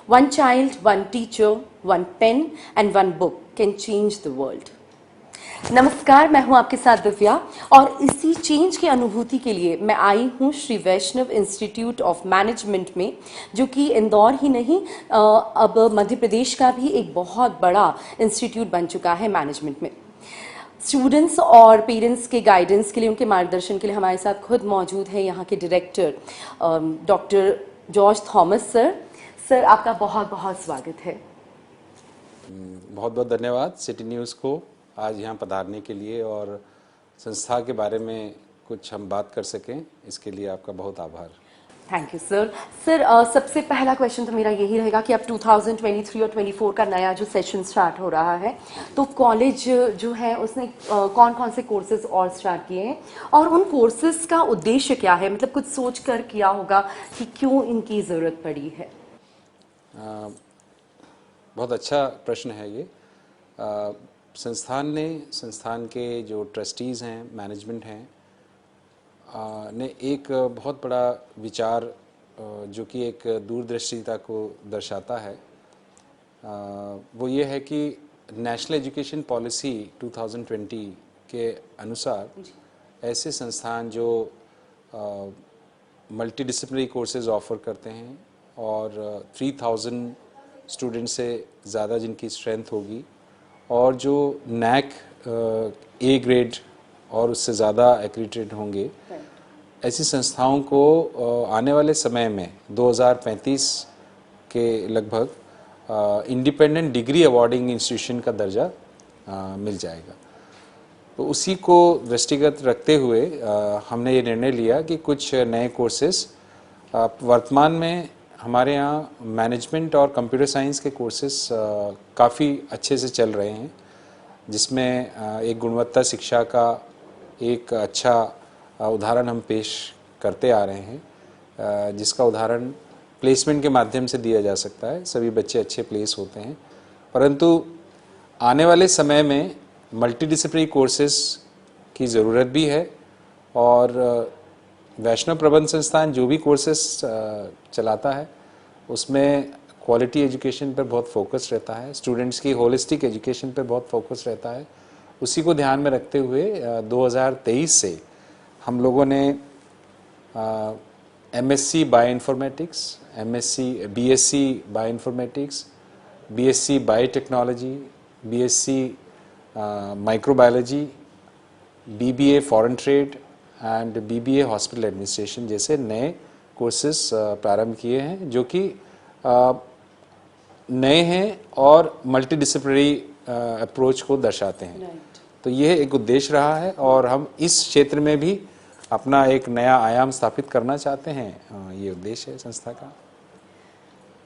One child, one teacher, one pen and one book can change the world. नमस्कार, मैं हूं आपके साथ दिव्या और इसी चेंज की अनुभूति के लिए मैं आई हूं Shri Vaishnav Institute of Management में, जो कि इंदौर ही नहीं अब मध्य प्रदेश का भी एक बहुत बड़ा इंस्टीट्यूट बन चुका है मैनेजमेंट में। स्टूडेंट्स और पेरेंट्स के गाइडेंस के लिए, उनके मार्गदर्शन के लिए हमारे साथ खुद मौजूद है यहाँ के director doctor George Thomas sir. Sir, आपका बहुत बहुत स्वागत है। बहुत बहुत धन्यवाद सिटी न्यूज़ को आज यहाँ पधारने के लिए और संस्था के बारे में कुछ हम बात कर सकें, इसके लिए आपका बहुत आभार। Thank you sir. सर, सबसे पहला क्वेश्चन तो मेरा यही रहेगा कि अब 2023 और 24 का नया जो सेशन स्टार्ट हो रहा है, तो कॉलेज जो है उसने कौन कौन से कोर्सेज और स्टार्ट किए हैं और उन कोर्सेज का उद्देश्य क्या है? मतलब कुछ सोच कर किया होगा कि क्यों इनकी ज़रूरत पड़ी है। बहुत अच्छा प्रश्न है ये। संस्थान के जो ट्रस्टीज़ हैं, मैनेजमेंट हैं, ने एक बहुत बड़ा विचार जो कि एक दूरदृष्टिता को दर्शाता है, वो ये है कि नेशनल एजुकेशन पॉलिसी 2020 के अनुसार ऐसे संस्थान जो मल्टीडिसिप्लिनरी कोर्सेज ऑफ़र करते हैं और 3000 स्टूडेंट से ज़्यादा जिनकी स्ट्रेंथ होगी और जो नैक ए ग्रेड और उससे ज़्यादा एक्रीडिटेड होंगे, ऐसी संस्थाओं को आने वाले समय में 2035 के लगभग इंडिपेंडेंट डिग्री अवार्डिंग इंस्टीट्यूशन का दर्जा मिल जाएगा। तो उसी को दृष्टिगत रखते हुए हमने ये निर्णय लिया कि कुछ नए कोर्सेस वर्तमान में हमारे यहाँ मैनेजमेंट और कंप्यूटर साइंस के कोर्सेस काफ़ी अच्छे से चल रहे हैं, जिसमें एक गुणवत्ता शिक्षा का एक अच्छा उदाहरण हम पेश करते आ रहे हैं, जिसका उदाहरण प्लेसमेंट के माध्यम से दिया जा सकता है। सभी बच्चे अच्छे प्लेस होते हैं, परंतु आने वाले समय में मल्टीडिसिप्लिनरी कोर्सेस की ज़रूरत भी है और वैष्णव प्रबंध संस्थान जो भी कोर्सेस चलाता है उसमें क्वालिटी एजुकेशन पर बहुत फोकस रहता है, स्टूडेंट्स की होलिस्टिक एजुकेशन पर बहुत फोकस रहता है। उसी को ध्यान में रखते हुए 2023 से हम लोगों ने MSc bioinformatics, BSc bioinformatics, BSc biotechnology, BSc microbiology, BBA foreign trade and BBA hospital administration जैसे नए कोर्सेस प्रारंभ किए हैं, जो कि नए हैं और मल्टीडिसिप्लिनरी अप्रोच को दर्शाते हैं। तो यह एक उद्देश्य रहा है और हम इस क्षेत्र में भी अपना एक नया आयाम स्थापित करना चाहते हैं। ये उद्देश्य है संस्था का।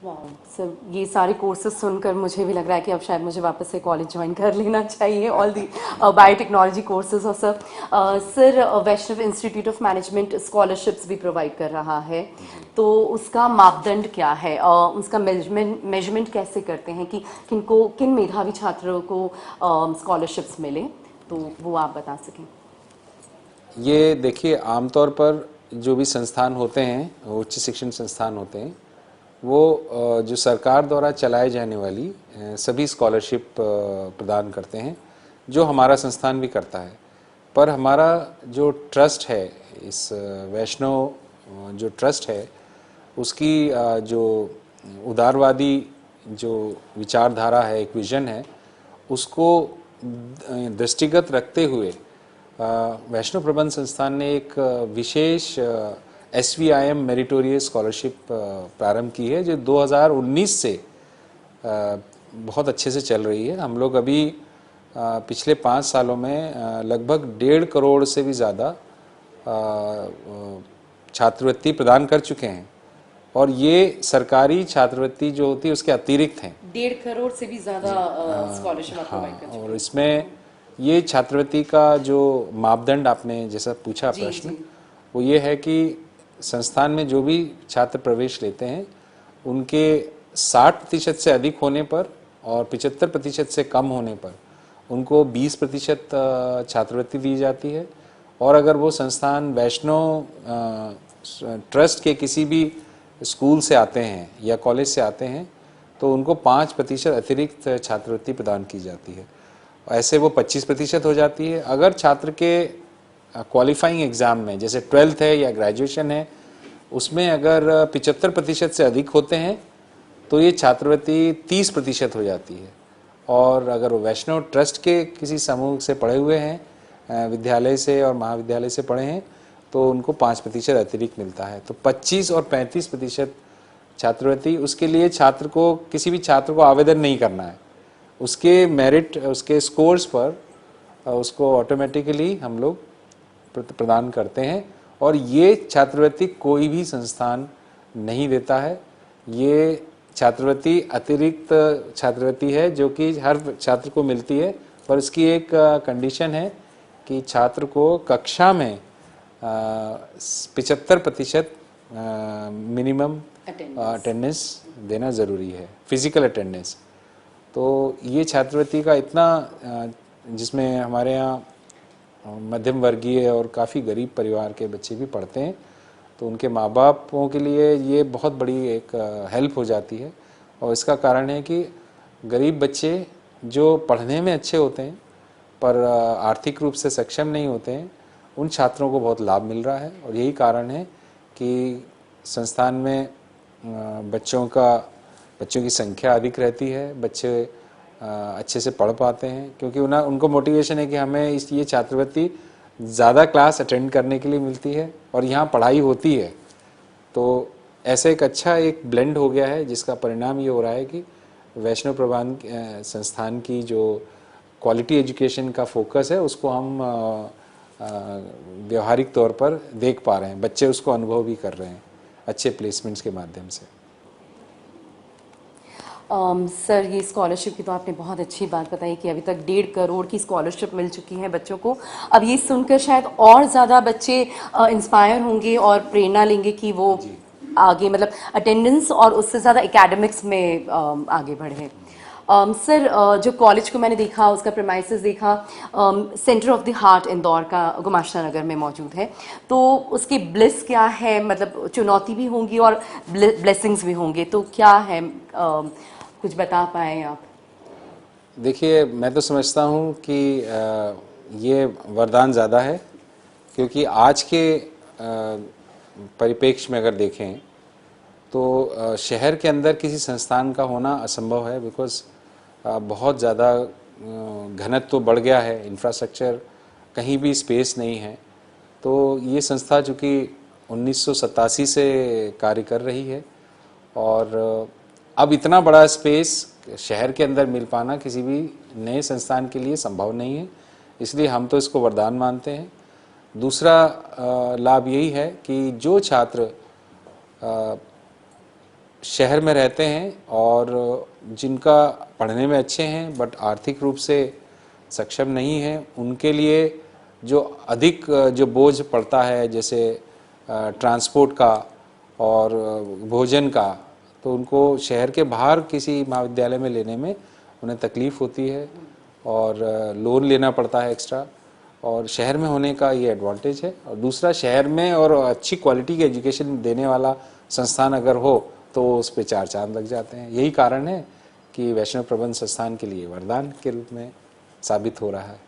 वाह सर, ये सारे कोर्सेज सुनकर मुझे भी लग रहा है कि अब शायद मुझे वापस से कॉलेज ज्वाइन कर लेना चाहिए, ऑल दी बायोटेक्नोलॉजी कोर्सेज। और sir Vaishnav Institute of Management scholarships भी प्रोवाइड कर रहा है, तो उसका मापदंड क्या है? उसका मेजरमेंट कैसे करते हैं कि किन मेधावी छात्रों को स्कॉलरशिप्स मिले, तो वो आप बता सकें। ये देखिए, आमतौर पर जो भी संस्थान होते हैं, उच्च शिक्षण संस्थान होते हैं, वो जो सरकार द्वारा चलाए जाने वाली सभी स्कॉलरशिप प्रदान करते हैं, जो हमारा संस्थान भी करता है। पर हमारा जो ट्रस्ट है, इस वैष्णव जो ट्रस्ट है, उसकी जो उदारवादी जो विचारधारा है, एक विजन है, उसको दृष्टिगत रखते हुए वैष्णव प्रबंध संस्थान ने एक विशेष SVIM मेरिटोरियस स्कॉलरशिप प्रारंभ की है, जो 2019 से बहुत अच्छे से चल रही है। हम लोग अभी पिछले 5 सालों में लगभग 1.5 करोड़ से भी ज़्यादा छात्रवृत्ति प्रदान कर चुके हैं और ये सरकारी छात्रवृत्ति जो होती है उसके अतिरिक्त हैं। 1.5 करोड़ से भी ज़्यादा स्कॉलरशिप प्रोवाइड कर चुके हैं। और इसमें ये छात्रवृत्ति का जो मापदंड आपने जैसा पूछा प्रश्न, वो ये है कि संस्थान में जो भी छात्र प्रवेश लेते हैं उनके 60% से अधिक होने पर और 75% से कम होने पर उनको 20% छात्रवृत्ति दी जाती है। और अगर वो संस्थान वैष्णव ट्रस्ट के किसी भी स्कूल से आते हैं या कॉलेज से आते हैं तो उनको 5% अतिरिक्त छात्रवृत्ति प्रदान की जाती है। ऐसे वो 25% हो जाती है। अगर छात्र के क्वालिफाइंग एग्ज़ाम में, जैसे 12th है या ग्रेजुएशन है, उसमें अगर 75% से अधिक होते हैं तो ये छात्रवृत्ति 30% हो जाती है। और अगर वो वैष्णव ट्रस्ट के किसी समूह से पढ़े हुए हैं, विद्यालय से और महाविद्यालय से पढ़े हैं, तो उनको 5% अतिरिक्त मिलता है। तो 25 और 35% छात्रवृत्ति, उसके लिए छात्र को, किसी भी छात्र को आवेदन नहीं करना है। उसके मेरिट, उसके स्कोर्स पर उसको ऑटोमेटिकली हम लोग प्रदान करते हैं। और ये छात्रवृत्ति कोई भी संस्थान नहीं देता है। ये छात्रवृत्ति अतिरिक्त छात्रवृत्ति है जो कि हर छात्र को मिलती है, पर इसकी एक कंडीशन है कि छात्र को कक्षा में 75% मिनिमम अटेंडेंस देना ज़रूरी है, फिजिकल अटेंडेंस। तो ये छात्रवृत्ति का इतना, जिसमें हमारे यहाँ मध्यम वर्गीय और काफ़ी गरीब परिवार के बच्चे भी पढ़ते हैं, तो उनके माँ बापों के लिए ये बहुत बड़ी एक हेल्प हो जाती है। और इसका कारण है कि गरीब बच्चे जो पढ़ने में अच्छे होते हैं पर आर्थिक रूप से सक्षम नहीं होते हैं, उन छात्रों को बहुत लाभ मिल रहा है। और यही कारण है कि संस्थान में बच्चों की संख्या अधिक रहती है, बच्चे अच्छे से पढ़ पाते हैं, क्योंकि उनको मोटिवेशन है कि हमें ये छात्रवृत्ति ज़्यादा क्लास अटेंड करने के लिए मिलती है और यहाँ पढ़ाई होती है। तो ऐसा एक अच्छा एक ब्लेंड हो गया है, जिसका परिणाम ये हो रहा है कि वैष्णव प्रवान संस्थान की जो क्वालिटी एजुकेशन का फोकस है, उसको हम व्यवहारिक तौर पर देख पा रहे हैं। बच्चे उसको अनुभव भी कर रहे हैं अच्छे प्लेसमेंट्स के माध्यम से। सर, ये स्कॉलरशिप की तो आपने बहुत अच्छी बात बताई कि अभी तक 1.5 करोड़ की स्कॉलरशिप मिल चुकी है बच्चों को। अब ये सुनकर शायद और ज़्यादा बच्चे इंस्पायर होंगे और प्रेरणा लेंगे कि वो आगे, मतलब अटेंडेंस और उससे ज़्यादा एकेडमिक्स में आगे बढ़े। सर, जो कॉलेज को मैंने देखा, उसका प्रेमाइसेस देखा, centre of the heart Indore का गुमाश्ता नगर में मौजूद है। तो उसके ब्लिस क्या है, मतलब चुनौती भी होंगी और ब्लेसिंग्स भी होंगे, तो क्या है, कुछ बता पाएँ आप? देखिए, मैं तो समझता हूँ कि ये वरदान ज़्यादा है, क्योंकि आज के परिप्रेक्ष्य में अगर देखें तो शहर के अंदर किसी संस्थान का होना असंभव है, बिकॉज बहुत ज़्यादा घनत्व तो बढ़ गया है, इंफ्रास्ट्रक्चर, कहीं भी स्पेस नहीं है। तो ये संस्था चूँकि 1987 से कार्य कर रही है और अब इतना बड़ा स्पेस शहर के अंदर मिल पाना किसी भी नए संस्थान के लिए संभव नहीं है, इसलिए हम तो इसको वरदान मानते हैं। दूसरा लाभ यही है कि जो छात्र शहर में रहते हैं और जिनका पढ़ने में अच्छे हैं बट आर्थिक रूप से सक्षम नहीं है, उनके लिए जो अधिक जो बोझ पड़ता है, जैसे ट्रांसपोर्ट का और भोजन का, तो उनको शहर के बाहर किसी महाविद्यालय में लेने में उन्हें तकलीफ़ होती है और लोन लेना पड़ता है एक्स्ट्रा। और शहर में होने का ये एडवांटेज है। और दूसरा, शहर में और अच्छी क्वालिटी की एजुकेशन देने वाला संस्थान अगर हो तो उस पर 4 चांद लग जाते हैं। यही कारण है कि वैष्णव प्रबंध संस्थान के लिए वरदान के रूप में साबित हो रहा है।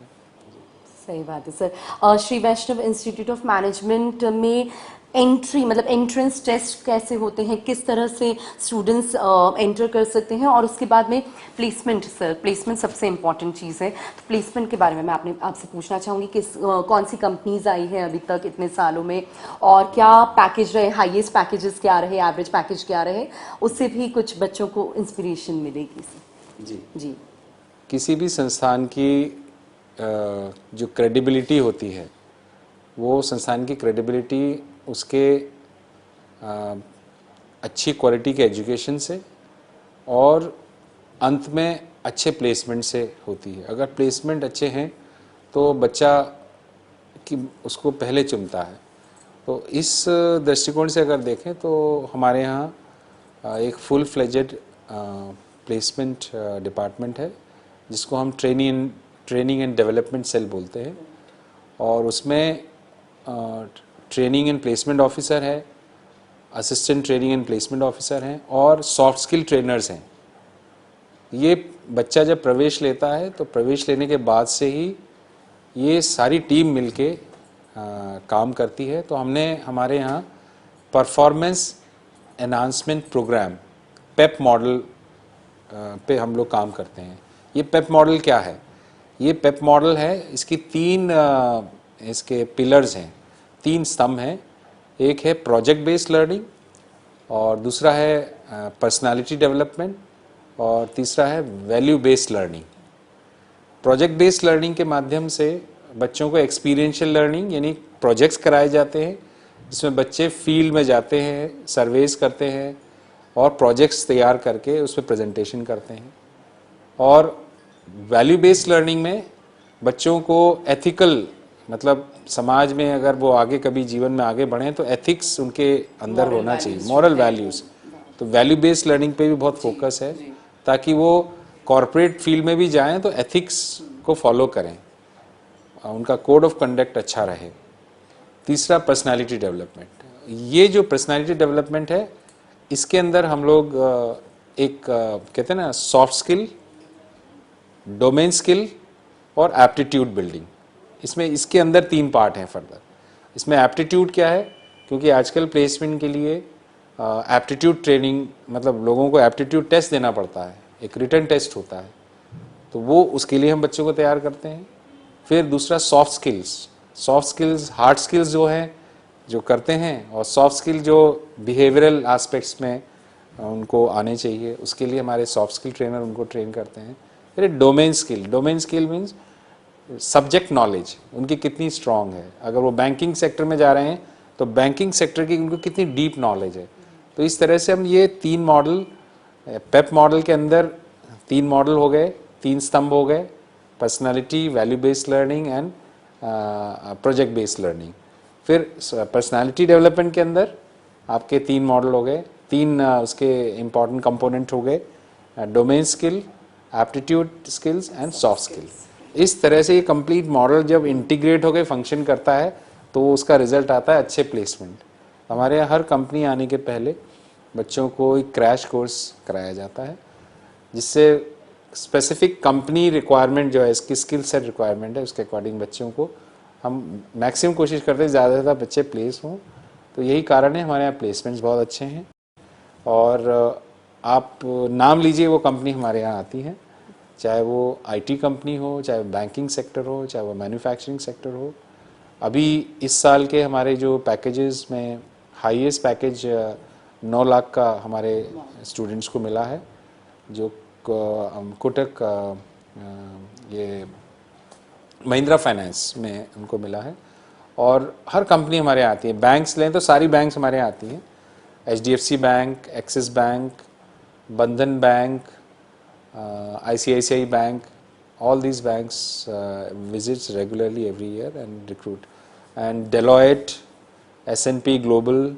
सही बात है sir. Shri Vaishnav Institute of Management में एंट्री, मतलब एंट्रेंस टेस्ट कैसे होते हैं, किस तरह से स्टूडेंट्स एंटर कर सकते हैं, और उसके बाद में प्लेसमेंट, सर प्लेसमेंट सबसे इम्पॉर्टेंट चीज़ है। तो प्लेसमेंट के बारे में मैं आपसे पूछना चाहूँगी कि कौन सी कंपनीज आई हैं अभी तक इतने सालों में, और क्या पैकेज रहे, हाईएस्ट पैकेजेस क्या रहे, एवरेज पैकेज क्या रहे, उससे भी कुछ बच्चों को इंस्पिरेशन मिलेगी। जी जी, किसी भी संस्थान की जो क्रेडिबिलिटी होती है, वो संस्थान की क्रेडिबिलिटी उसके अच्छी क्वालिटी के एजुकेशन से और अंत में अच्छे प्लेसमेंट से होती है। अगर प्लेसमेंट अच्छे हैं तो बच्चा उसको पहले चुनता है। तो इस दृष्टिकोण से अगर देखें तो हमारे यहाँ एक फुल फ्लेजेड प्लेसमेंट डिपार्टमेंट है, जिसको हम ट्रेनिंग एंड डेवलपमेंट सेल बोलते हैं। और उसमें ट्रेनिंग एंड प्लेसमेंट ऑफिसर है, assistant training and placement officer हैं और सॉफ्ट स्किल ट्रेनर्स हैं। ये बच्चा जब प्रवेश लेता है तो प्रवेश लेने के बाद से ही ये सारी टीम मिलके काम करती है। तो हमने हमारे यहाँ परफॉर्मेंस एनहांसमेंट प्रोग्राम पेप मॉडल पे हम लोग काम करते हैं। ये पेप मॉडल क्या है? ये पेप मॉडल है, इसकी तीन इसके पिलर्स हैं, तीन स्तंभ हैं। एक है प्रोजेक्ट बेस्ड लर्निंग, और दूसरा है पर्सनालिटी डेवलपमेंट, और तीसरा है value based learning. Project based learning के माध्यम से बच्चों को एक्सपीरियंशियल लर्निंग यानी प्रोजेक्ट्स कराए जाते हैं, जिसमें बच्चे फील्ड में जाते हैं, सर्वेस करते हैं और प्रोजेक्ट्स तैयार करके उसमें प्रेजेंटेशन करते हैं। और वैल्यू बेस्ड लर्निंग में बच्चों को एथिकल, मतलब समाज में अगर वो आगे कभी जीवन में आगे बढ़ें तो एथिक्स उनके अंदर होना चाहिए, मॉरल वैल्यूज़। तो वैल्यू बेस्ड लर्निंग पे भी बहुत फोकस है, ताकि वो कॉरपोरेट फील्ड में भी जाएं तो एथिक्स को फॉलो करें, उनका कोड ऑफ कंडक्ट अच्छा रहे। तीसरा पर्सनालिटी डेवलपमेंट। ये जो पर्सनालिटी डेवलपमेंट है, इसके अंदर हम लोग एक कहते हैं ना सॉफ्ट स्किल, डोमेन स्किल और एप्टीट्यूड बिल्डिंग, इसमें इसके अंदर तीन पार्ट हैं फर्दर। इसमें एप्टीट्यूड क्या है, क्योंकि आजकल प्लेसमेंट के लिए एप्टीट्यूड ट्रेनिंग, मतलब लोगों को एप्टीट्यूड टेस्ट देना पड़ता है, एक रिटन टेस्ट होता है, तो वो उसके लिए हम बच्चों को तैयार करते हैं। फिर दूसरा soft skills. Soft skills hard skills जो हैं जो करते हैं, और सॉफ्ट स्किल जो बिहेवियरल एस्पेक्ट्स में उनको आने चाहिए, उसके लिए हमारे सॉफ्ट स्किल ट्रेनर उनको ट्रेन करते हैं। फिर domain skill. Domain skill means subject knowledge उनकी कितनी स्ट्रांग है। अगर वो बैंकिंग सेक्टर में जा रहे हैं तो बैंकिंग सेक्टर की उनको कितनी डीप नॉलेज है। तो इस तरह से हम ये तीन मॉडल, पेप मॉडल के अंदर तीन मॉडल हो गए, तीन स्तंभ हो गए, personality, value based learning and project based learning. फिर पर्सनालिटी डेवलपमेंट के अंदर आपके तीन मॉडल हो गए, तीन उसके इम्पॉर्टेंट कंपोनेंट हो गए, domain skill, aptitude skills and soft skill. इस तरह से ये कंप्लीट मॉडल जब इंटीग्रेट होकर फंक्शन करता है तो उसका रिजल्ट आता है अच्छे प्लेसमेंट। हमारे यहाँ हर कंपनी आने के पहले बच्चों को एक क्रैश कोर्स कराया जाता है, जिससे स्पेसिफिक कंपनी रिक्वायरमेंट जो है, इसकी स्किल सेट रिक्वायरमेंट है, उसके अकॉर्डिंग बच्चों को हम मैक्सिमम कोशिश करते हैं ज़्यादा से ज़्यादा बच्चे प्लेस हों। तो यही कारण है हमारे यहाँ प्लेसमेंट्स बहुत अच्छे हैं। और आप नाम लीजिए वो कंपनी हमारे यहाँ आती है, चाहे वो आईटी कंपनी हो, चाहे वो बैंकिंग सेक्टर हो, चाहे वो मैन्युफैक्चरिंग सेक्टर हो। अभी इस साल के हमारे जो पैकेजेस में हाईएस्ट पैकेज 9 लाख का हमारे स्टूडेंट्स को मिला है, जो कोटक ये महिंद्रा फाइनेंस में उनको मिला है। और हर कंपनी हमारे यहाँ आती है। बैंक्स लें तो सारी बैंक्स हमारे यहाँ आती हैं, HDFC बैंक, एक्सिस बैंक, बंधन bank, ICICI Bank, all these banks visits regularly every year and recruit. And Deloitte, S&P Global,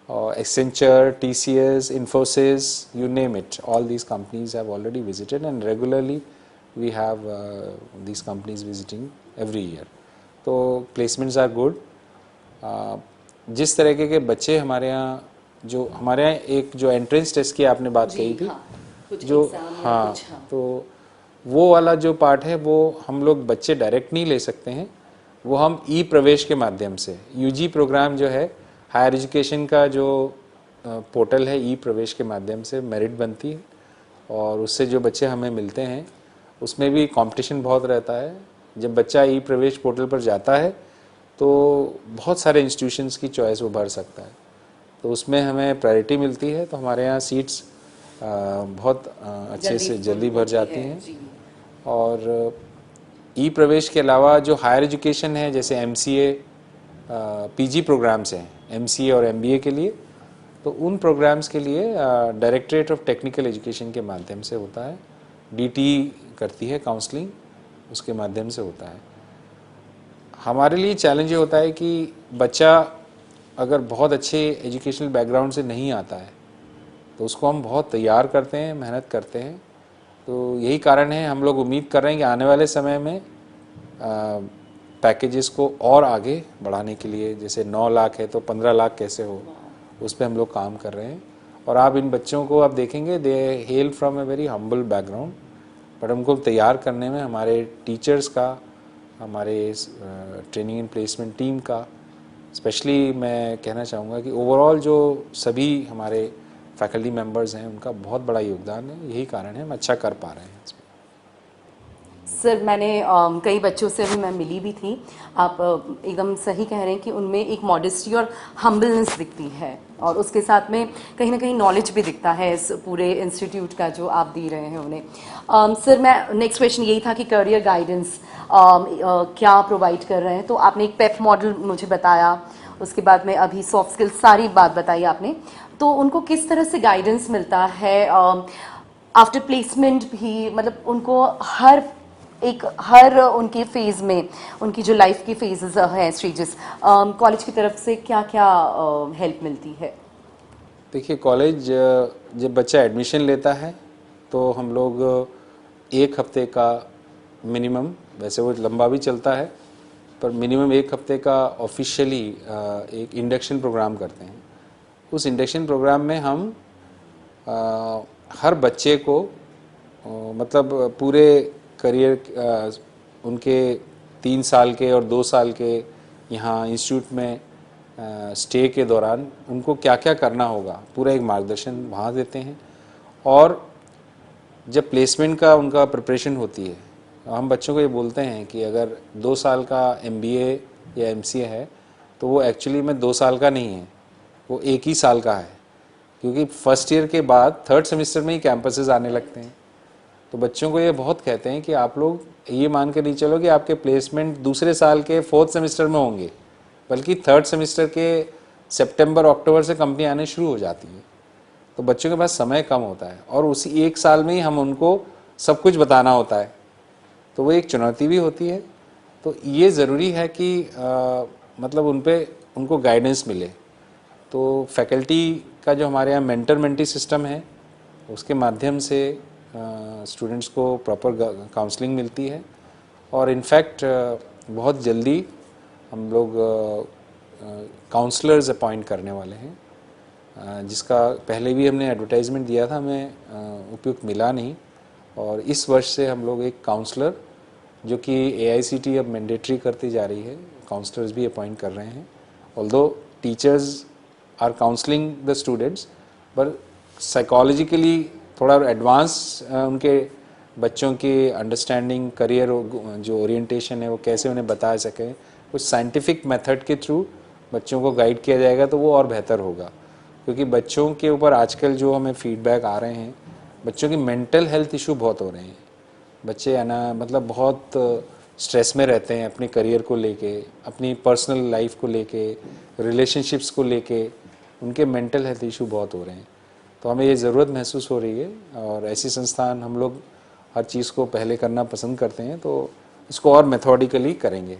Accenture, TCS, Infosys, you name it, all these companies have already visited, and regularly we have these companies visiting every year. तो placements are good. जिस तरीके के बच्चे हमारे यहाँ, जो हमारे यहाँ एक जो एंट्रेंस टेस्ट की आपने बात कही थी, जो हाँ, तो वो वाला जो पार्ट है वो हम लोग बच्चे डायरेक्ट नहीं ले सकते हैं, वो हम ई प्रवेश के माध्यम से, यूजी प्रोग्राम जो है हायर एजुकेशन का जो पोर्टल है, ई प्रवेश के माध्यम से मेरिट बनती है, और उससे जो बच्चे हमें मिलते हैं उसमें भी कंपटीशन बहुत रहता है। जब बच्चा ई प्रवेश पोर्टल पर जाता है तो बहुत सारे इंस्टीट्यूशंस की चॉइस वो भर सकता है, तो उसमें हमें प्रायोरिटी मिलती है। तो हमारे यहाँ सीट्स बहुत अच्छे से जल्दी भर जाती हैं। और ई प्रवेश के अलावा जो हायर एजुकेशन है, जैसे MCA, PG प्रोग्राम्स हैं, MCA और MBA के लिए, तो उन प्रोग्राम्स के लिए डायरेक्टरेट ऑफ टेक्निकल एजुकेशन के माध्यम से होता है, DT करती है काउंसलिंग, उसके माध्यम से होता है। हमारे लिए चैलेंज ये होता है कि बच्चा अगर बहुत अच्छे एजुकेशनल बैकग्राउंड से नहीं आता है तो उसको हम बहुत तैयार करते हैं, मेहनत करते हैं। तो यही कारण है, हम लोग उम्मीद कर रहे हैं कि आने वाले समय में पैकेजेस को और आगे बढ़ाने के लिए, जैसे 9 लाख है तो 15 लाख कैसे हो, उस पर हम लोग काम कर रहे हैं। और आप इन बच्चों को आप देखेंगे they hail from a very humble background, but हमको तैयार करने में हमारे टीचर्स का, हमारे ट्रेनिंग एंड प्लेसमेंट टीम का, स्पेशली मैं कहना चाहूँगा कि ओवरऑल जो सभी हमारे फैकल्टी मेंबर्स हैं उनका बहुत बड़ा योगदान है। यही कारण है हम अच्छा कर पा रहे हैं इसमें। सर मैंने कई बच्चों से अभी मैं मिली भी थी, आप एकदम सही कह रहे हैं कि उनमें एक मॉडेस्टी और हम्बलनेस दिखती है, और उसके साथ में कहीं ना कहीं नॉलेज भी दिखता है इस पूरे इंस्टीट्यूट का जो आप दे रहे हैं उन्हें। सर मैं नेक्स्ट क्वेश्चन यही था कि करियर गाइडेंस क्या प्रोवाइड कर रहे हैं। तो आपने एक पेप मॉडल मुझे बताया, उसके बाद में अभी सॉफ्ट स्किल्स सारी बात बताई आपने, तो उनको किस तरह से गाइडेंस मिलता है आफ्टर प्लेसमेंट भी, मतलब उनको हर उनके फेज़ में, उनकी जो लाइफ की फेजेस हैं, स्टेजेस, कॉलेज की तरफ से क्या क्या हेल्प मिलती है? देखिए कॉलेज जब बच्चा एडमिशन लेता है तो हम लोग 1 हफ्ते का मिनिमम, वैसे वो लंबा भी चलता है पर मिनिमम 1 हफ्ते का ऑफिशियली एक इंडक्शन प्रोग्राम करते हैं। उस इंडक्शन प्रोग्राम में हम हर बच्चे को मतलब पूरे करियर उनके 3 साल के और 2 साल के यहाँ इंस्टीट्यूट में स्टे के दौरान उनको क्या क्या करना होगा पूरा एक मार्गदर्शन वहाँ देते हैं। और जब प्लेसमेंट का उनका प्रिपरेशन होती है, हम बच्चों को ये बोलते हैं कि अगर 2 साल का MBA या MCA है तो वो एक्चुअली में 2 साल का नहीं है, वो 1 ही साल का है, क्योंकि फर्स्ट ईयर के बाद 3rd सेमेस्टर में ही कैंपसेस आने लगते हैं। तो बच्चों को ये बहुत कहते हैं कि आप लोग ये मान के नहीं चलो कि आपके प्लेसमेंट दूसरे साल के 4th सेमेस्टर में होंगे, बल्कि 3rd सेमेस्टर के सितंबर अक्टूबर से कंपनी आने शुरू हो जाती है। तो बच्चों के पास समय कम होता है और उसी 1 साल में ही हम उनको सब कुछ बताना होता है, तो वो एक चुनौती भी होती है। तो ये ज़रूरी है कि मतलब उनको गाइडेंस मिले। तो फैकल्टी का जो हमारे यहाँ मेंटर मेंटी सिस्टम है उसके माध्यम से स्टूडेंट्स को प्रॉपर काउंसलिंग मिलती है। और इनफैक्ट बहुत जल्दी हम लोग काउंसलर्स अपॉइंट करने वाले हैं, जिसका पहले भी हमने एडवर्टाइजमेंट दिया था, हमें उपयुक्त मिला नहीं। और इस वर्ष से हम लोग एक काउंसलर, जो कि AICTE अब मैंडेटरी करती जा रही है, काउंसलर्स भी अपॉइंट कर रहे हैं। Although teachers are counselling the students, पर साइकोलॉजिकली थोड़ा एडवांस उनके बच्चों की अंडरस्टैंडिंग, करियर जो ओरिएंटेशन है वो कैसे उन्हें बता सकें, कुछ साइंटिफिक मेथड के थ्रू बच्चों को गाइड किया जाएगा तो वो और बेहतर होगा। क्योंकि बच्चों के ऊपर आजकल जो हमें फीडबैक आ रहे हैं, बच्चों की मेंटल हेल्थ इशू बहुत हो रहे हैं। बच्चे है ना, मतलब बहुत स्ट्रेस में रहते हैं अपने करियर को लेके, अपनी पर्सनल लाइफ को लेके, रिलेशनशिप्स को लेके, उनके मेंटल हेल्थ इशू बहुत हो रहे हैं। तो हमें ये ज़रूरत महसूस हो रही है और ऐसी संस्थान हम लोग हर चीज़ को पहले करना पसंद करते हैं, तो इसको और मेथोडिकली करेंगे।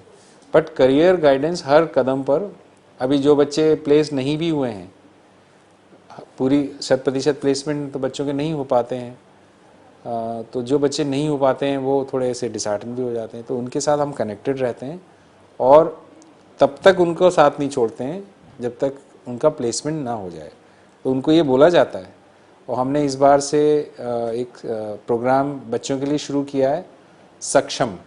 बट करियर गाइडेंस हर कदम पर, अभी जो बच्चे प्लेस नहीं भी हुए हैं, पूरी 100% प्लेसमेंट तो बच्चों के नहीं हो पाते हैं, तो जो बच्चे नहीं हो पाते हैं वो थोड़े ऐसे डिसहार्टन भी हो जाते हैं, तो उनके साथ हम कनेक्टेड रहते हैं और तब तक उनको साथ नहीं छोड़ते हैं जब तक उनका प्लेसमेंट ना हो जाए। तो उनको ये बोला जाता है। और हमने इस बार से एक प्रोग्राम बच्चों के लिए शुरू किया है, सक्षम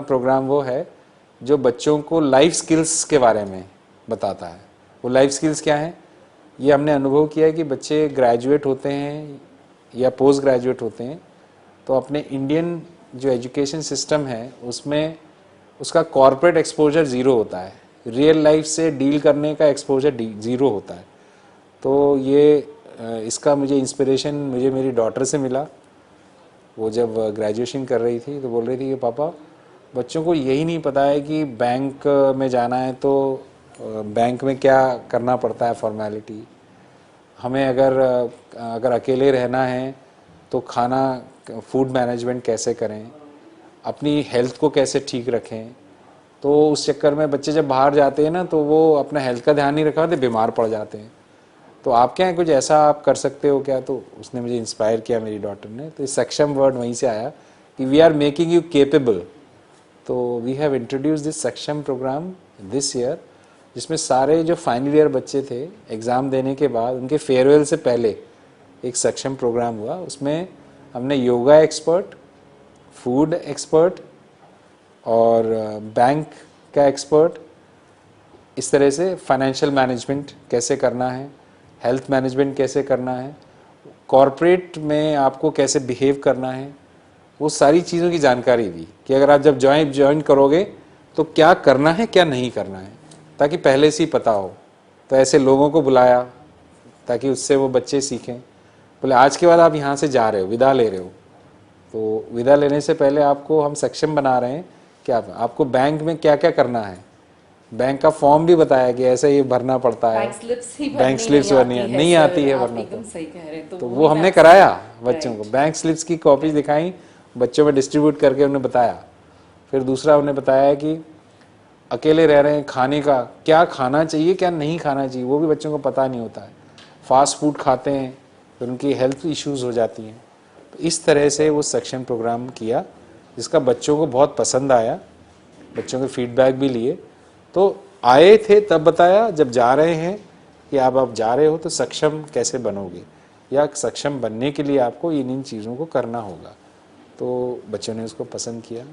प्रोग्राम वो है जो बच्चों को लाइफ स्किल्स के बारे में बताता है। वो लाइफ स्किल्स क्या हैं, ये हमने अनुभव किया है कि बच्चे ग्रेजुएट होते हैं या पोस्ट ग्रेजुएट होते हैं तो अपने इंडियन जो एजुकेशन सिस्टम है उसमें उसका कॉर्पोरेट एक्सपोजर ज़ीरो होता है, रियल लाइफ से डील करने का एक्सपोजर ज़ीरो होता है। तो ये इसका मुझे इंस्पिरेशन मेरी डॉटर से मिला। वो जब ग्रेजुएशन कर रही थी तो बोल रही थी कि पापा, बच्चों को यही नहीं पता है कि बैंक में जाना है तो बैंक में क्या करना पड़ता है, फॉर्मेलिटी। हमें अगर अकेले रहना है तो खाना, फूड मैनेजमेंट कैसे करें, अपनी हेल्थ को कैसे ठीक रखें। तो उस चक्कर में बच्चे जब बाहर जाते हैं ना तो वो अपना हेल्थ का ध्यान नहीं रखा तो बीमार पड़ जाते हैं। तो आप क्या है, कुछ ऐसा आप कर सकते हो क्या? तो उसने मुझे इंस्पायर किया, मेरी डॉटर ने। तो सक्षम वर्ड वहीं से आया कि we are making you capable. तो we have introduce this Saksham programme this year जिसमें सारे जो फाइनल ईयर बच्चे थे एग्ज़ाम देने के बाद उनके फेयरवेल से पहले एक सक्षम प्रोग्राम हुआ। उसमें हमने योगा एक्सपर्ट, फूड एक्सपर्ट और बैंक का एक्सपर्ट, इस तरह से फाइनेंशियल मैनेजमेंट कैसे करना है, हेल्थ मैनेजमेंट कैसे करना है, कॉरपोरेट में आपको कैसे बिहेव करना है, वो सारी चीज़ों की जानकारी दी कि अगर आप जब ज्वाइन करोगे तो क्या करना है क्या नहीं करना है, ताकि पहले से ही पता हो। तो ऐसे लोगों को बुलाया ताकि उससे वो बच्चे सीखें। बोले आज के बाद आप यहाँ से जा रहे हो, विदा ले रहे हो, तो विदा लेने से पहले आपको हम सक्षम बना रहे हैं कि आपको बैंक में क्या क्या करना है। बैंक का फॉर्म भी बताया कि ऐसे ये भरना पड़ता है, बैंक स्लिप्स भरनी नहीं आती है भरना। एकदम सही कह रहे हैं। तो वो हमने कराया बच्चों को, बैंक स्लिप्स की कॉपीज दिखाई, बच्चों में डिस्ट्रीब्यूट करके उन्हें बताया। फिर दूसरा उन्हें बताया कि अकेले रह रहे हैं, खाने का क्या खाना चाहिए क्या नहीं खाना चाहिए वो भी बच्चों को पता नहीं होता है। फास्ट फूड खाते हैं तो उनकी हेल्थ इश्यूज हो जाती हैं। तो इस तरह से वो सक्षम प्रोग्राम किया, जिसका बच्चों को बहुत पसंद आया, बच्चों के फीडबैक भी लिए। तो आए थे तब बताया, जब जा रहे हैं कि आप जा रहे हो तो सक्षम कैसे बनोगे, या सक्षम बनने के लिए आपको इन चीज़ों को करना होगा। तो बच्चों ने उसको पसंद किया।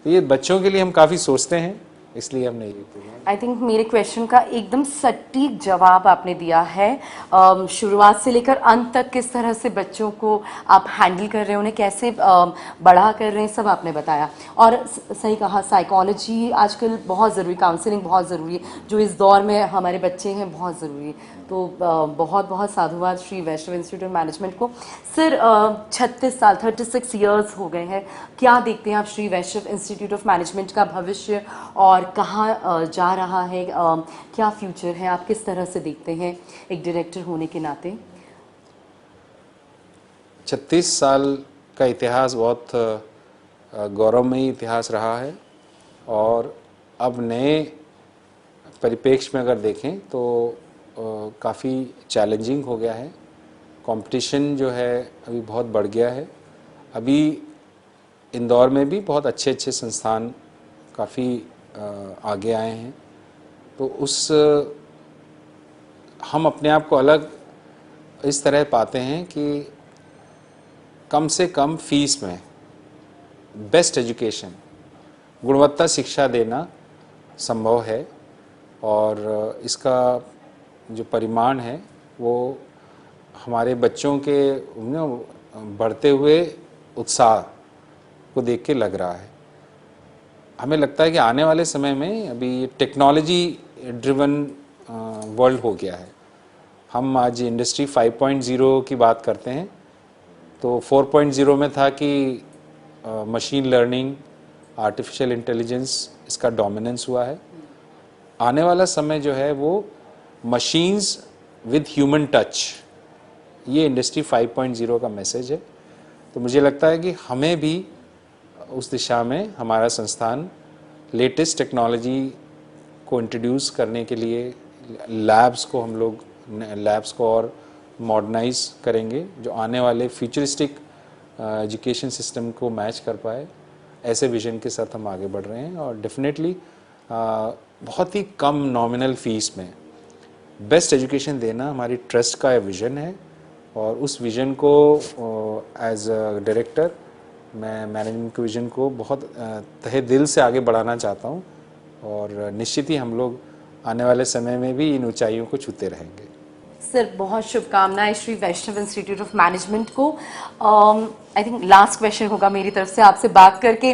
तो ये बच्चों के लिए हम काफ़ी सोचते हैं, इसलिए हमने ये आई थिंक मेरे क्वेश्चन का एकदम सटीक जवाब आपने दिया है। शुरुआत से लेकर अंत तक किस तरह से बच्चों को आप हैंडल कर रहे हैं, उन्हें कैसे बड़ा कर रहे हैं, सब आपने बताया। और सही कहा, साइकोलॉजी आजकल बहुत ज़रूरी, काउंसलिंग बहुत ज़रूरी है, जो इस दौर में हमारे बच्चे हैं, बहुत ज़रूरी है। तो बहुत बहुत साधुवाद Shri Vaishnav Institute of management को। सर 36 साल 36 ईयर्स हो गए हैं, क्या देखते हैं आप Shri Vaishnav Institute of management का भविष्य और कहाँ जा रहा है, क्या फ्यूचर है, आप किस तरह से देखते हैं एक डायरेक्टर होने के नाते? 36 साल का इतिहास बहुत गौरवमयी इतिहास रहा है, और अब नए परिप्रेक्ष्य में अगर देखें तो काफ़ी चैलेंजिंग हो गया है। कंपटीशन जो है अभी बहुत बढ़ गया है। अभी इंदौर में भी बहुत अच्छे अच्छे संस्थान काफ़ी आगे आए हैं। तो हम अपने आप को अलग इस तरह पाते हैं कि कम से कम फीस में बेस्ट एजुकेशन, गुणवत्ता शिक्षा देना संभव है, और इसका जो परिमाण है वो हमारे बच्चों के बढ़ते हुए उत्साह को देख के लग रहा है। हमें लगता है कि आने वाले समय में अभी टेक्नोलॉजी ड्रिवन वर्ल्ड हो गया है। हम आज इंडस्ट्री 5.0 की बात करते हैं, तो 4.0 में था कि मशीन लर्निंग, आर्टिफिशियल इंटेलिजेंस, इसका डोमिनेंस हुआ है। आने वाला समय जो है वो मशीन्स विद ह्यूमन टच, ये इंडस्ट्री 5.0 का मैसेज है। तो मुझे लगता है कि हमें भी उस दिशा में हमारा संस्थान लेटेस्ट टेक्नोलॉजी को इंट्रोड्यूस करने के लिए लैब्स को और मॉडर्नाइज करेंगे, जो आने वाले फ्यूचरिस्टिक एजुकेशन सिस्टम को मैच कर पाए। ऐसे विजन के साथ हम आगे बढ़ रहे हैं, और डेफिनेटली बहुत ही कम नॉमिनल फीस में बेस्ट एजुकेशन देना हमारी ट्रस्ट का विज़न है। और उस विज़न को एज अ डायरेक्टर मैं मैनेजमेंट के विज़न को बहुत तहे दिल से आगे बढ़ाना चाहता हूँ, और निश्चित ही हम लोग आने वाले समय में भी इन ऊंचाइयों को छूते रहेंगे। सर बहुत शुभकामनाएं Shri Vaishnav Institute of management को। आई थिंक लास्ट क्वेश्चन होगा मेरी तरफ से आपसे बात करके,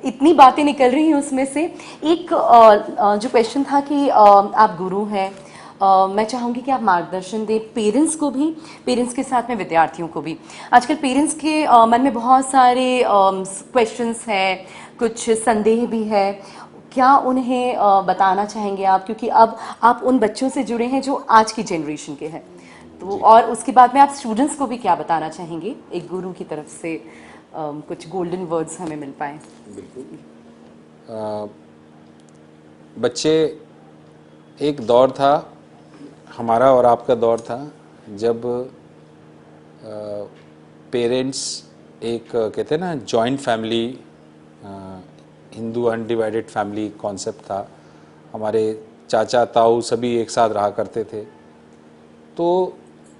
इतनी बातें निकल रही हैं उसमें से एक जो क्वेश्चन था कि आप गुरु हैं, मैं चाहूँगी कि आप मार्गदर्शन दें पेरेंट्स को भी, पेरेंट्स के साथ में विद्यार्थियों को भी। आजकल पेरेंट्स के मन में बहुत सारे क्वेश्चंस हैं, कुछ संदेह भी है, क्या उन्हें बताना चाहेंगे आप, क्योंकि अब आप उन बच्चों से जुड़े हैं जो आज की जनरेशन के हैं, तो और उसके बाद में आप स्टूडेंट्स को भी क्या बताना चाहेंगे एक गुरु की तरफ से, कुछ गोल्डन वर्ड्स हमें मिल पाए? बिल्कुल। बच्चे, एक दौर था हमारा और आपका दौर था जब पेरेंट्स एक कहते हैं ना joint family, Hindu undivided family concept था। हमारे चाचा ताऊ सभी एक साथ रहा करते थे। तो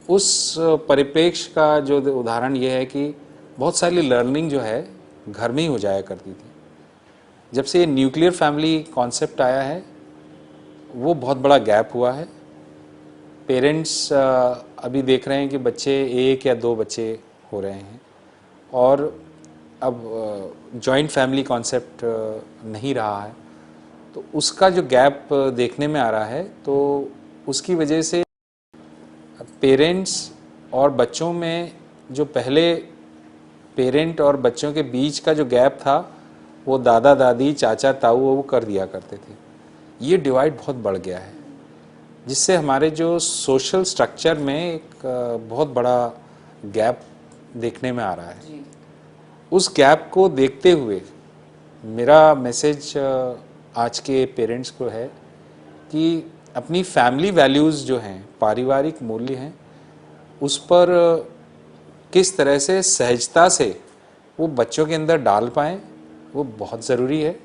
उस परिप्रेक्ष्य का जो उदाहरण ये है कि बहुत सारी लर्निंग जो है घर में ही हो जाया करती थी। जब से ये न्यूक्लियर फैमिली कॉन्सेप्ट आया है वो बहुत बड़ा गैप हुआ है। पेरेंट्स अभी देख रहे हैं कि बच्चे 1 या 2 बच्चे हो रहे हैं और अब जॉइंट फैमिली कॉन्सेप्ट नहीं रहा है, तो उसका जो गैप देखने में आ रहा है, तो उसकी वजह से पेरेंट्स और बच्चों में जो पहले पेरेंट और बच्चों के बीच का जो गैप था वो दादा दादी चाचा ताऊ वो कर दिया करते थे। ये डिवाइड बहुत बढ़ गया है, जिससे हमारे जो सोशल स्ट्रक्चर में एक बहुत बड़ा गैप देखने में आ रहा है। उस गैप को देखते हुए मेरा मैसेज आज के पेरेंट्स को है कि अपनी फैमिली वैल्यूज़ जो हैं, पारिवारिक मूल्य हैं, उस पर किस तरह से सहजता से वो बच्चों के अंदर डाल पाएँ, वो बहुत ज़रूरी है।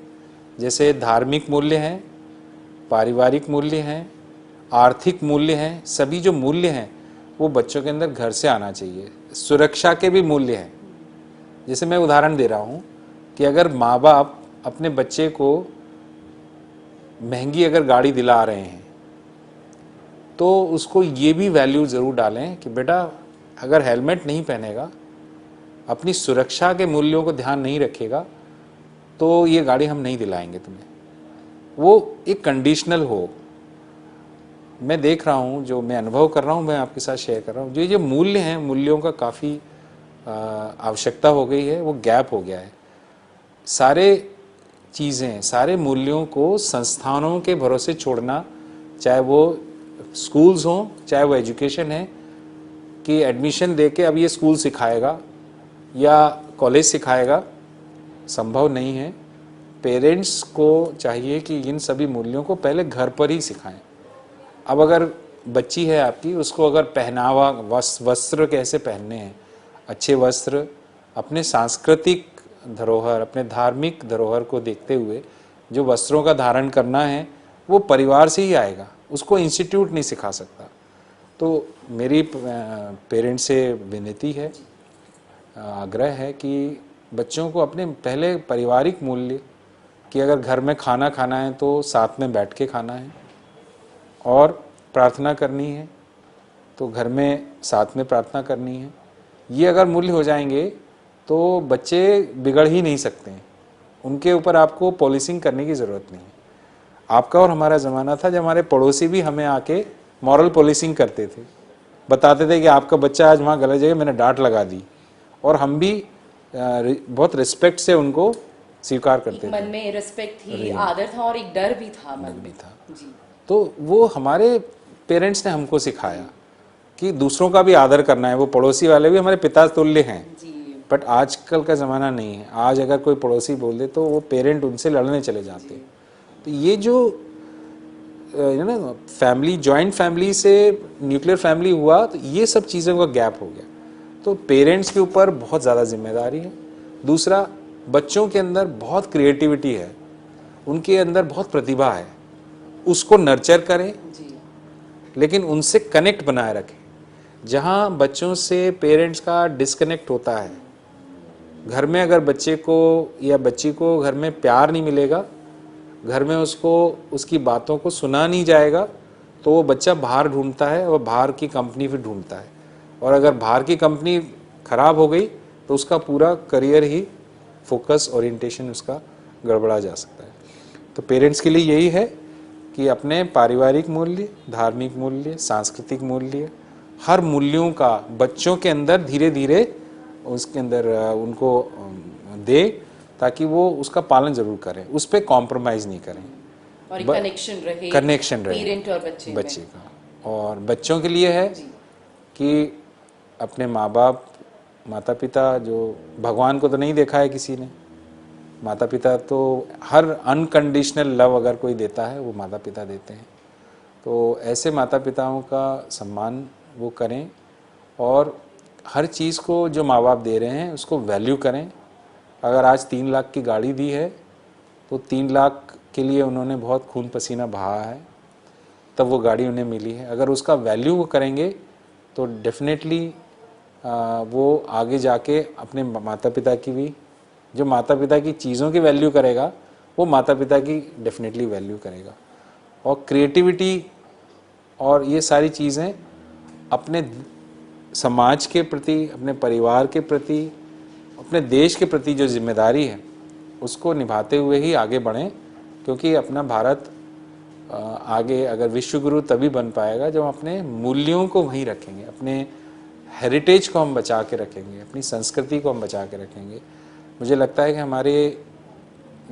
जैसे धार्मिक मूल्य हैं, पारिवारिक मूल्य हैं, आर्थिक मूल्य हैं, सभी जो मूल्य हैं वो बच्चों के अंदर घर से आना चाहिए। सुरक्षा के भी मूल्य हैं। जैसे मैं उदाहरण दे रहा हूँ कि अगर माँ बाप अपने बच्चे को महंगी अगर गाड़ी दिला रहे हैं तो उसको ये भी वैल्यू ज़रूर डालें कि बेटा अगर हेलमेट नहीं पहनेगा, अपनी सुरक्षा के मूल्यों को ध्यान नहीं रखेगा, तो ये गाड़ी हम नहीं दिलाएंगे तुम्हें। वो एक कंडीशनल हो। मैं देख रहा हूँ, जो मैं अनुभव कर रहा हूँ मैं आपके साथ शेयर कर रहा हूँ। जो मूल्य हैं, मूल्यों का काफ़ी आवश्यकता हो गई है, वो गैप हो गया है। सारे चीज़ें, सारे मूल्यों को संस्थानों के भरोसे छोड़ना, चाहे वो स्कूल्स हों, चाहे वो एजुकेशन है, कि एडमिशन देके अब ये स्कूल सिखाएगा या कॉलेज सिखाएगा, संभव नहीं है। पेरेंट्स को चाहिए कि इन सभी मूल्यों को पहले घर पर ही सिखाएं। अब अगर बच्ची है आपकी, उसको अगर पहनावा, वस्त्र कैसे पहनने हैं, अच्छे वस्त्र, अपने सांस्कृतिक धरोहर, अपने धार्मिक धरोहर को देखते हुए जो वस्त्रों का धारण करना है वो परिवार से ही आएगा, उसको इंस्टीट्यूट नहीं सिखा सकता। तो मेरी पेरेंट्स से विनती है, आग्रह है कि बच्चों को अपने पहले पारिवारिक मूल्य कि अगर घर में खाना खाना है तो साथ में बैठ के खाना है और प्रार्थना करनी है तो घर में साथ में प्रार्थना करनी है। ये अगर मूल्य हो जाएंगे तो बच्चे बिगड़ ही नहीं सकते हैं। उनके ऊपर आपको पॉलिसिंग करने की ज़रूरत नहीं है। आपका और हमारा ज़माना था जब हमारे पड़ोसी भी हमें आके मॉरल पॉलिसिंग करते थे, बताते थे कि आपका बच्चा आज वहाँ गलत जगह, मैंने डांट लगा दी, और हम भी बहुत रिस्पेक्ट से उनको स्वीकार करते थे। मन में रिस्पेक्ट थी, आदर था और एक डर भी था मन में था। जी। तो वो हमारे पेरेंट्स ने हमको सिखाया कि दूसरों का भी आदर करना है। वो पड़ोसी वाले भी हमारे पिता तुल्य हैं, बट आजकल का ज़माना नहीं है। आज अगर कोई पड़ोसी बोल दे तो वो पेरेंट उनसे लड़ने चले जाते हैं। तो ये जो ना फैमिली, जॉइंट फैमिली से न्यूक्लियर फैमिली हुआ, तो ये सब चीज़ों का गैप हो गया। तो पेरेंट्स के ऊपर बहुत ज़्यादा जिम्मेदारी है। दूसरा, बच्चों के अंदर बहुत क्रिएटिविटी है, उनके अंदर बहुत प्रतिभा है, उसको नर्चर करें, लेकिन उनसे कनेक्ट बनाए रखें। जहाँ बच्चों से पेरेंट्स का डिस्कनेक्ट होता है, घर में अगर बच्चे को या बच्ची को घर में प्यार नहीं मिलेगा, घर में उसको उसकी बातों को सुना नहीं जाएगा, तो वो बच्चा बाहर ढूंढता है और बाहर की कंपनी फिर ढूंढता है। और अगर बाहर की कंपनी खराब हो गई तो उसका पूरा करियर ही, फोकस, ओरिएंटेशन उसका गड़बड़ा जा सकता है। तो पेरेंट्स के लिए यही है कि अपने पारिवारिक मूल्य, धार्मिक मूल्य, सांस्कृतिक मूल्य, हर मूल्यों का बच्चों के अंदर धीरे धीरे उसके अंदर उनको दे, ताकि वो उसका पालन जरूर करें, उस पर कॉम्प्रोमाइज़ नहीं करें और एक कनेक्शन रहे पेरेंट और बच्चे का। और बच्चों के लिए है कि अपने माँ बाप, माता पिता, जो भगवान को तो नहीं देखा है किसी ने, माता पिता तो हर अनकंडीशनल लव अगर कोई देता है वो माता पिता देते हैं। तो ऐसे माता पिताओं का सम्मान वो करें और हर चीज़ को जो माँ बाप दे रहे हैं उसको वैल्यू करें। अगर आज 3 लाख की गाड़ी दी है तो 3 लाख के लिए उन्होंने बहुत खून पसीना बहाया है, तब वो गाड़ी उन्हें मिली है। अगर उसका वैल्यू वो करेंगे तो डेफिनेटली वो आगे जाके अपने माता पिता की भी, जो माता पिता की चीज़ों की वैल्यू करेगा वो माता पिता की डेफिनेटली वैल्यू करेगा। और क्रिएटिविटी और ये सारी चीज़ें अपने समाज के प्रति, अपने परिवार के प्रति, अपने देश के प्रति जो जिम्मेदारी है उसको निभाते हुए ही आगे बढ़ें, क्योंकि अपना भारत आगे अगर विश्वगुरु तभी बन पाएगा जब हम अपने मूल्यों को वहीं रखेंगे, अपने हेरिटेज को हम बचा के रखेंगे, अपनी संस्कृति को हम बचा के रखेंगे। मुझे लगता है कि हमारे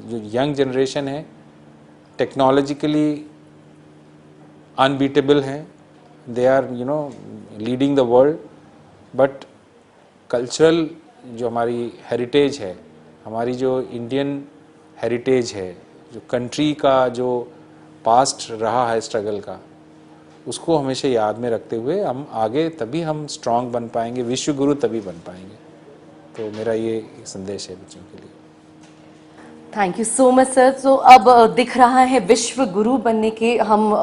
जो यंग जनरेशन है टेक्नोलॉजिकली अनबीटेबल हैं, they are leading the world, but cultural जो हमारी हेरिटेज है, हमारी जो इंडियन हेरिटेज है, जो कंट्री का जो पास्ट रहा है स्ट्रगल का, उसको हमेशा याद में रखते हुए हम आगे तभी हम स्ट्रांग बन पाएंगे, विश्व गुरु तभी बन पाएंगे। तो मेरा ये संदेश है बच्चों के लिए। Thank you so much sir. तो अब दिख रहा है विश्व गुरु बनने के हम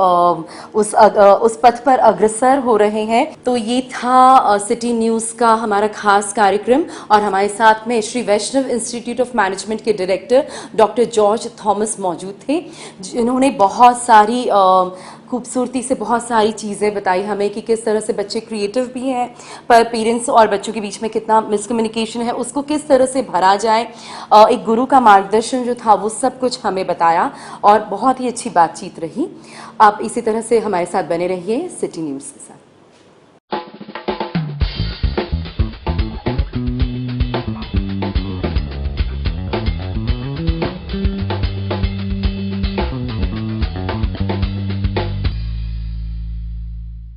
उस पथ पर अग्रसर हो रहे हैं। तो ये था सिटी न्यूज़ का हमारा खास कार्यक्रम, और हमारे साथ में Shri Vaishnav Institute of management के डायरेक्टर डॉक्टर जॉर्ज थॉमस मौजूद थे, जिन्होंने बहुत सारी खूबसूरती से बहुत सारी चीज़ें बताई हमें कि किस तरह से बच्चे क्रिएटिव भी हैं, पर पेरेंट्स और बच्चों के बीच में कितना मिसकम्युनिकेशन है, उसको किस तरह से भरा जाए। एक गुरु का मार्गदर्शन जो था वो सब कुछ हमें बताया, और बहुत ही अच्छी बातचीत रही। आप इसी तरह से हमारे साथ बने रहिए सिटी न्यूज़ के साथ।